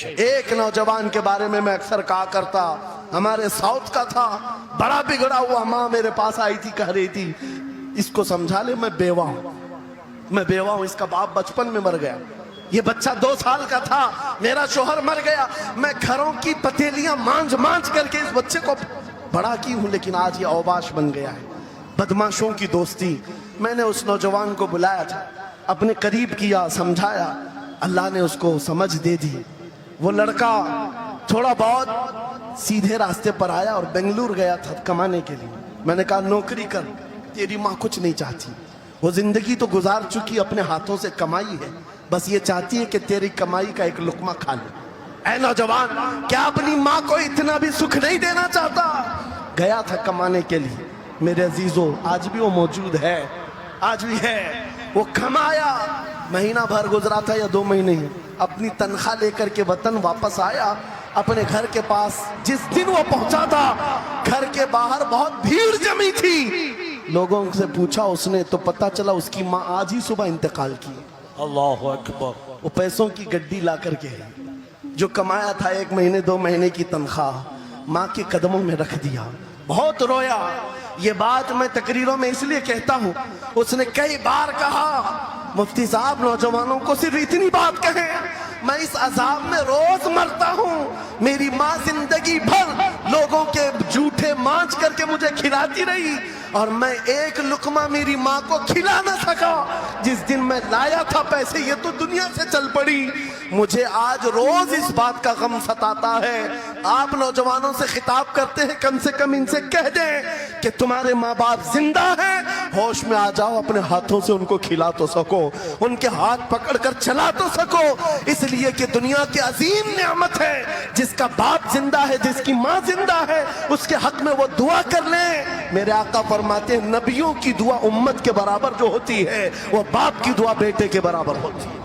ایک نوجوان کے بارے میں اکثر کہا کرتا، ہمارے ساؤتھ کا تھا، بڑا بگڑا ہوا، ماں میرے پاس آئی تھی، کہہ رہی تھی اس کو سمجھا لے میں بیوہ ہوں، اس کا باپ بچپن میں مر گیا، یہ بچہ 2 سال کا تھا، میرا شوہر مر گیا، میں گھروں کی پتیلیاں مانج کر کے اس بچے کو بڑا کی ہوں، لیکن آج یہ اوباش بن گیا ہے۔ بدماشوں کی دوستی۔ میں نے اس نوجوان کو بلایا تھا، اپنے قریب کیا، سمجھایا، اللہ نے اس کو سمجھ دے دی۔ وہ لڑکا تھوڑا بہت سیدھے راستے پر آیا اور بنگلور گیا تھا کمانے کے لیے۔ میں نے کہا نوکری کر، تیری ماں کچھ نہیں چاہتی، وہ زندگی تو گزار چکی، اپنے ہاتھوں سے کمائی ہے، بس یہ چاہتی ہے کہ تیری کمائی کا ایک لقمہ کھا لے۔ اے نوجوان، کیا اپنی ماں کو اتنا بھی سکھ نہیں دینا چاہتا؟ گیا تھا کمانے کے لیے۔ میرے عزیزو، آج بھی وہ موجود ہے، آج بھی ہے۔ وہ کمایا، مہینہ بھر گزرا تھا یا 2 مہینے، اپنی تنخواہ لے کر کے وطن واپس آیا۔ اپنے گھر کے پاس جس دن وہ پہنچا تھا، گھر کے باہر بہت بھیڑ جمی تھی۔ لوگوں سے پوچھا اس نے تو پتا چلا اس کی ماں آج ہی صبح انتقال کی۔ اللہ اکبر۔ وہ پیسوں کی گڈی لا کر کے جو کمایا تھا 1 مہینے 2 مہینے کی تنخواہ، ماں کے قدموں میں رکھ دیا۔ بہت رویا۔ یہ بات میں تقریروں میں اس لیے کہتا ہوں، اس نے کئی بار کہا مفتی صاحب نوجوانوں کو صرف اتنی بات کہیں، میں اس عذاب میں روز مرتا ہوں، میری ماں زندگی بھر لوگوں کے جھوٹے مانچ کر کے مجھے کھلاتی رہی اور میں ایک لقمہ میری ماں کو کھلا نہ سکا۔ جس دن میں لایا تھا پیسے، یہ تو دنیا سے چل پڑی۔ مجھے آج روز اس بات کا غم ستاتا ہے۔ آپ نوجوانوں سے خطاب کرتے ہیں، کم سے کم ان سے کہہ دیں کہ تمہارے ماں باپ زندہ ہیں، ہوش میں آ جاؤ، اپنے ہاتھوں سے ان کو کھلا تو سکو، ان کے ہاتھ پکڑ کر چلا تو سکو، اس لیے کہ دنیا کی عظیم نعمت ہے۔ جس کا باپ زندہ ہے، جس کی ماں زندہ ہے، اس کے حق میں وہ دعا کر لیں۔ میرے آقا فرماتے ہیں نبیوں کی دعا امت کے برابر جو ہوتی ہے، وہ باپ کی دعا بیٹے کے برابر ہوتی ہے۔